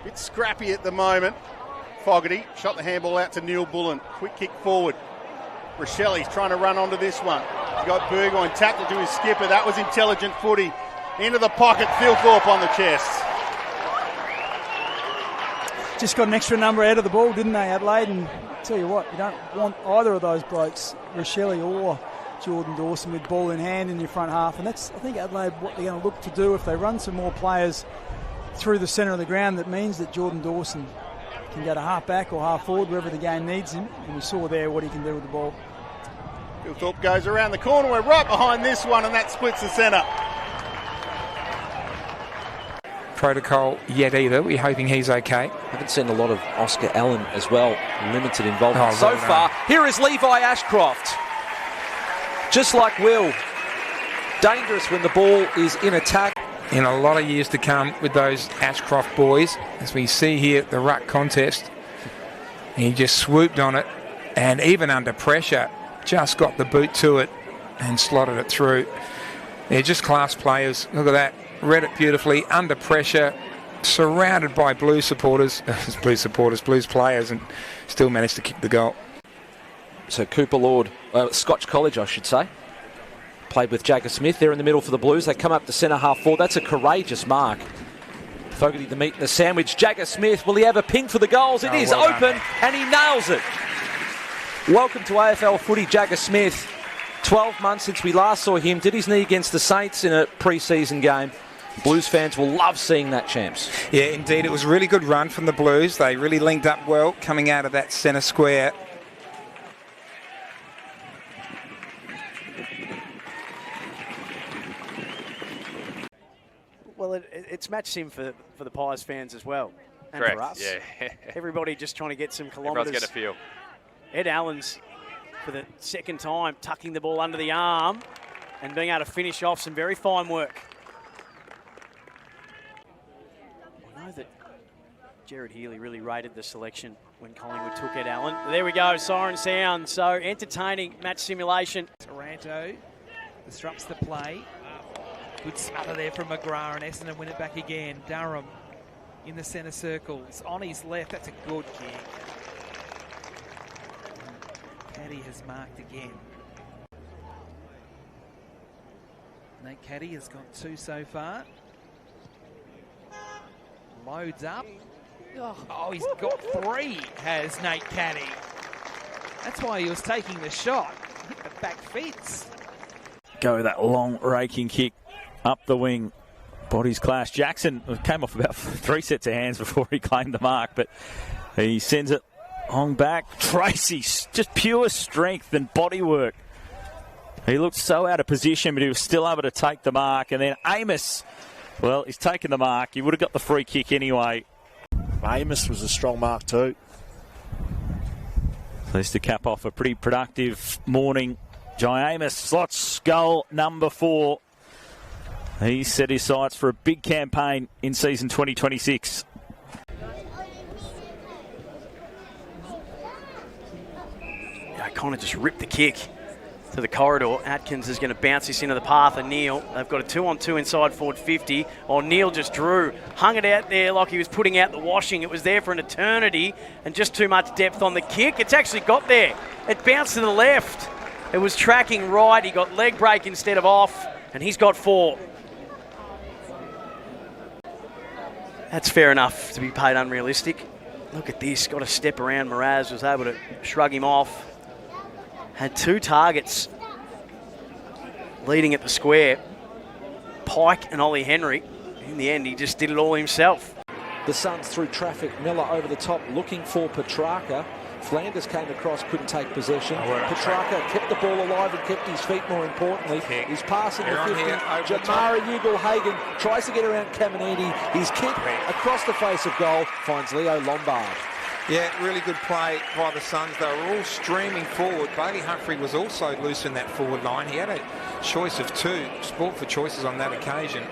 Bit scrappy at the moment. Fogarty shot the handball out to Neil Bullen. Quick kick forward. Rochelli's trying to run onto this one. He's got Burgoyne tackled to his skipper. That was intelligent footy. Into the pocket, Phil Thorpe on the chest. Just got an extra number out of the ball, didn't they, Adelaide? And I'll tell you what, you don't want either of those blokes, Rochelli or Jordan Dawson, with ball in hand in your front half. And that's, I think, Adelaide, what they're going to look to do if they run some more players through the centre of the ground. That means that Jordan Dawson can go to half back or half forward, wherever the game needs him. And we saw there what he can do with the ball. Phil Thorpe goes around the corner. We're right behind this one, and that splits the centre. Protocol yet either. We're hoping he's okay. Haven't seen a lot of Oscar Allen as well. Limited involvement so well far. Here is Levi Ashcroft. Just like Will. Dangerous when the ball is in attack. In a lot of years to come with those Ashcroft boys, as we see here at the ruck contest. He just swooped on it, and even under pressure, just got the boot to it and slotted it through. They're just class players. Look at that. Read it beautifully, under pressure, surrounded by Blues players, and still managed to kick the goal. So Cooper Lord, Scotch College I should say, played with Jagger Smith there in the middle for the Blues. They come up to centre half forward. That's a courageous mark. Fogarty the meat and the sandwich. Jagger Smith, will he have a ping for the goals? It is well open, and he nails it. Welcome to AFL footy, Jagger Smith. 12 months since we last saw him. Did his knee against the Saints in a pre-season game. Blues fans will love seeing that, champs. Yeah, indeed. It was a really good run from the Blues. They really linked up well coming out of that centre square. Well, it's match sim for the Pies fans as well. And correct, for us. Yeah. Everybody just trying to get some kilometres. Everyone's got a feel. Ed Allen's, for the second time, tucking the ball under the arm and being able to finish off some very fine work. I know that Jared Healy really rated the selection when Collingwood took Ed Allen. There we go, siren sound. So entertaining match simulation. Taranto disrupts the play. Good smother there from McGrath, and Essendon win it back again. Durham in the centre circles. On his left, that's a good kick. Caddy has marked again. Nate Caddy has got 2 so far. Loads up. Oh, he's got 3, has Nate Caddy. That's why he was taking the shot. I think the back fits. Go that long raking kick up the wing. Bodies clash. Jackson came off about 3 sets of hands before he claimed the mark, but he sends it on back. Tracy, just pure strength and body work. He looked so out of position, but he was still able to take the mark. And then Amos, well, he's taken the mark. He would have got the free kick anyway. Amos was a strong mark too. Pleased to cap off a pretty productive morning. Jai Amos slots goal number 4. He set his sights for a big campaign in season 2026. Connor just ripped the kick to the corridor. Atkins is going to bounce this into the path of Neil. They've got a 2-on-2 inside forward 50. Neil just drew, hung it out there like he was putting out the washing. It was there for an eternity and just too much depth on the kick. It's actually got there. It bounced to the left. It was tracking right. He got leg break instead of off, and he's got 4. That's fair enough to be paid unrealistic. Look at this. Got a step around. Mraz was able to shrug him off. Had 2 targets leading at the square. Pike and Ollie Henry. In the end, he just did it all himself. The Suns through traffic. Miller over the top looking for Petracca. Flanders came across, couldn't take possession. Petracca kept the ball alive and kept his feet, more importantly. He's passing the 50. Jamara Ugle-Hagan tries to get around Caminiti. His kick across the face of goal finds Leo Lombard. Yeah, really good play by the Suns. They were all streaming forward. Bailey Humphrey was also loose in that forward line. He had a choice of 2, sport for choices on that occasion,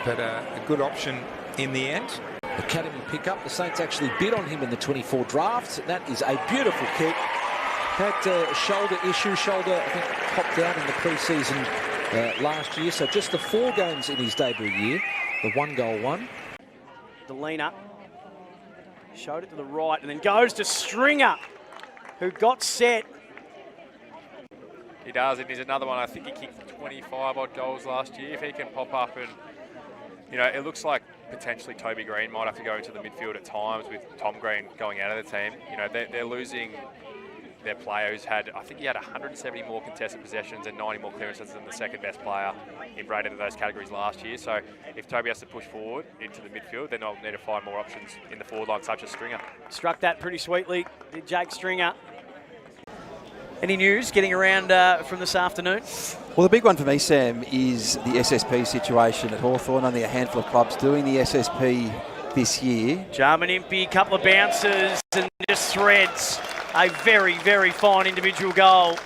but a good option in the end. Academy pick-up. The Saints actually bid on him in the 24 drafts. That is a beautiful kick. Had a shoulder issue. Shoulder, I think, popped down in the pre-season last year. So just the 4 games in his debut year. The 1-goal one. Delena Showed it to the right and then goes to Stringer, who got set. He does, and he's another one. I think he kicked 25 odd goals last year. If he can pop up and, it looks like potentially Toby Green might have to go into the midfield at times with Tom Green going out of the team. They're losing their player who's had, I think he had 170 more contested possessions and 90 more clearances than the second best player in rated in those categories last year. So if Toby has to push forward into the midfield, then they'll need to find more options in the forward line, such as Stringer. Struck that pretty sweetly, did Jake Stringer. Any news getting around from this afternoon? Well, the big one for me, Sam, is the SSP situation at Hawthorn. Only a handful of clubs doing the SSP this year. Jarman Impey, couple of bounces and just threads a very, very fine individual goal.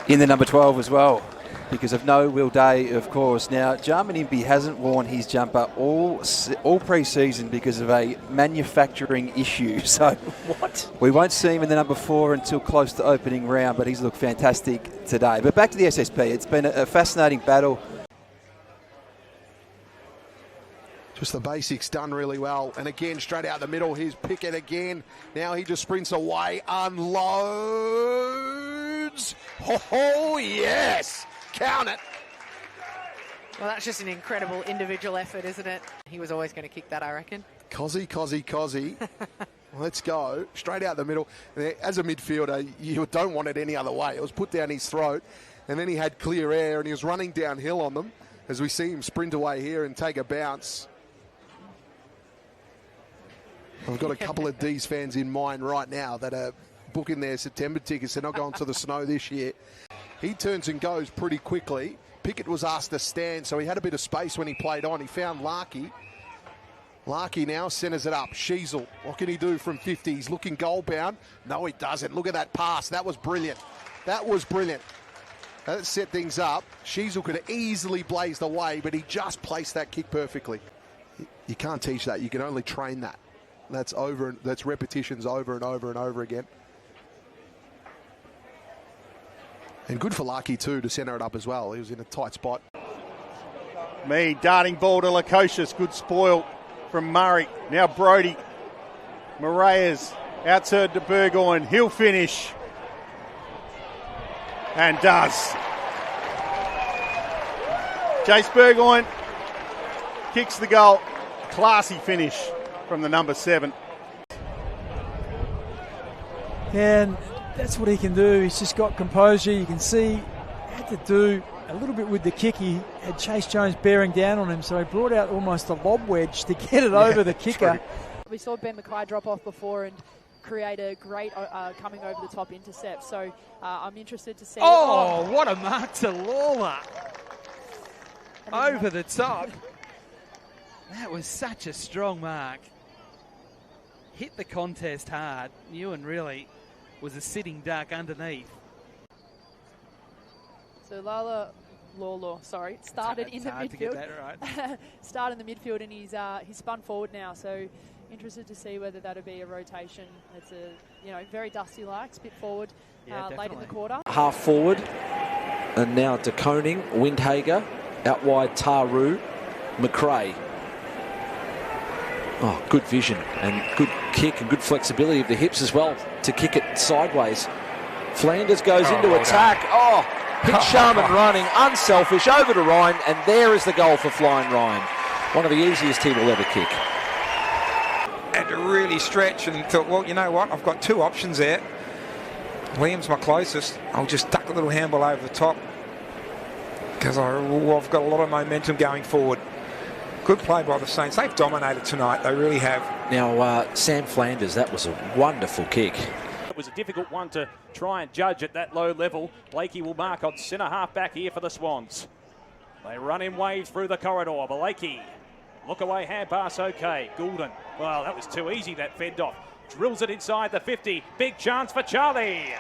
In the number 12 as well, because of no Will Day, of course. Now, Jarman Impey hasn't worn his jumper all pre-season because of a manufacturing issue. So what? We won't see him in the number 4 until close to opening round, but he's looked fantastic today. But back to the SSP, it's been a fascinating battle. Just the basics done really well. And again, straight out the middle, here's Pickett again. Now he just sprints away, unloads. Oh, yes! Count it. Well, that's just an incredible individual effort, isn't it? He was always going to kick that, I reckon. Cozzy. Let's go. Straight out the middle. As a midfielder, you don't want it any other way. It was put down his throat, and then he had clear air, and he was running downhill on them, as we see him sprint away here and take a bounce. I've got a couple of D's fans in mind right now that are booking their September tickets. They're not going to the snow this year. He turns and goes pretty quickly. Pickett was asked to stand, so he had a bit of space when he played on. He found Larkey. Larkey now centres it up. Sheasel, what can he do from 50? He's looking goal-bound. No, he doesn't. Look at that pass. That was brilliant. That set things up. Sheasel could have easily blazed away, but he just placed that kick perfectly. You can't teach that. You can only train that. That's repetitions over and over and over again. And good for Larkey too to centre it up as well. He was in a tight spot. Darting ball to Lukosius. Good spoil from Murray. Now Brody. Moraes outside to Burgoyne. He'll finish. And does. Chase Burgoyne kicks the goal. Classy finish from the number 7. And that's what he can do. He's just got composure. You can see he had to do a little bit with the kick. He had Chase Jones bearing down on him, so he brought out almost a lob wedge to get it over the kicker. True. We saw Ben Mackay drop off before and create a great coming over the top intercept. So I'm interested to see. Oh, what a mark to Lawler. Over the top. That was such a strong mark. Hit the contest hard. Ewan really was a sitting duck underneath. So Lawler, started in the midfield. To get that right. Started in the midfield, and he's spun forward now. So interested to see whether that'll be a rotation. It's a very Dusty likes, bit forward late in the quarter. Half forward, and now De Koning, Windhager, out wide Taru, McRae. Oh, good vision and good kick and good flexibility of the hips as well to kick it sideways. Flanders goes into attack. Oh, hit Sharman running, unselfish, over to Ryan, and there is the goal for Flying Ryan. One of the easiest he will ever kick. Had to really stretch and thought, well, you know what? I've got 2 options there. Liam's my closest. I'll just duck a little handball over the top because I've got a lot of momentum going forward. Good play by the Saints. They've dominated tonight. They really have. Now, Sam Flanders, that was a wonderful kick. It was a difficult one to try and judge at that low level. Blakey will mark on centre half back here for the Swans. They run in waves through the corridor. Blakey, look away, hand pass okay. Goulden, well, that was too easy, that fend off. Drills it inside the 50. Big chance for Charlie.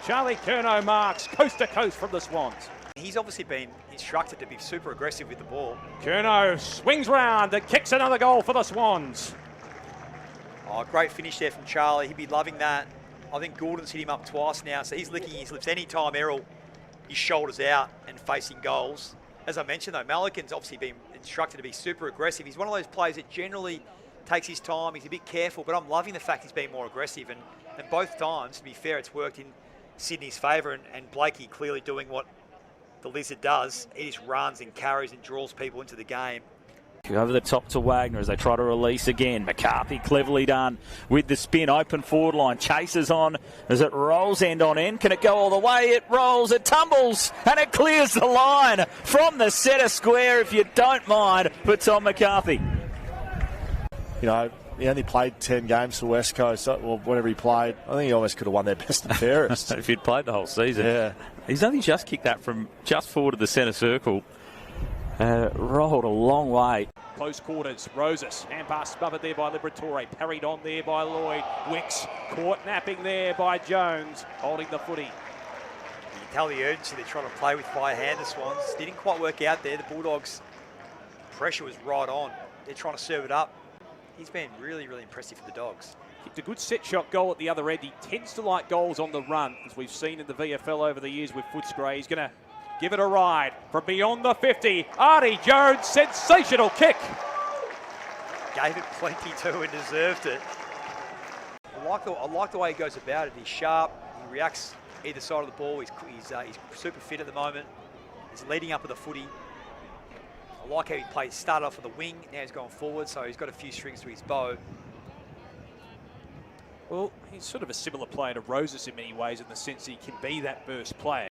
Charlie Curnow marks coast to coast from the Swans. He's obviously been instructed to be super aggressive with the ball. Curnow swings round and kicks another goal for the Swans. Oh, great finish there from Charlie. He'd be loving that. I think Goulden's hit him up twice now, so he's licking his lips. Anytime Errol, his shoulders out and facing goals. As I mentioned though, Malikan's obviously been instructed to be super aggressive. He's one of those players that generally takes his time, he's a bit careful, but I'm loving the fact he's being more aggressive. And both times, to be fair, it's worked in Sydney's favour, and Blakey clearly doing what the Lizard does. He just runs and carries and draws people into the game. Over the top to Wagner as they try to release again. McCarthy cleverly done with the spin. Open forward line. Chases on as it rolls end on end. Can it go all the way? It rolls, it tumbles, and it clears the line from the centre square, if you don't mind, for Tom McCarthy. You know, he only played 10 games for West Coast, or whatever he played. I think he almost could have won their best and fairest. If he'd played the whole season. Yeah. He's only just kicked that from just forward of the centre circle. Rolled a long way. Close quarters, Roses, hand pass smothered there by Liberatore, parried on there by Lloyd. Wicks caught napping there by Jones, holding the footy. You can tell the urgency they're trying to play with by hand, the Swans. Didn't quite work out there. The Bulldogs' pressure was right on. They're trying to serve it up. He's been really, really impressive for the Dogs. Kicked a good set shot goal at the other end. He tends to like goals on the run, as we've seen in the VFL over the years with Footscray. He's going to give it a ride from beyond the 50. Artie Jones, sensational kick. Gave it plenty too and deserved it. I like the way he goes about it. He's sharp. He reacts either side of the ball. He's super fit at the moment. He's leading up with the footy. I like how he plays. Started off with the wing. Now he's going forward, so he's got a few strings to his bow. Well, he's sort of a similar player to Roses in many ways, in the sense that he can be that burst player.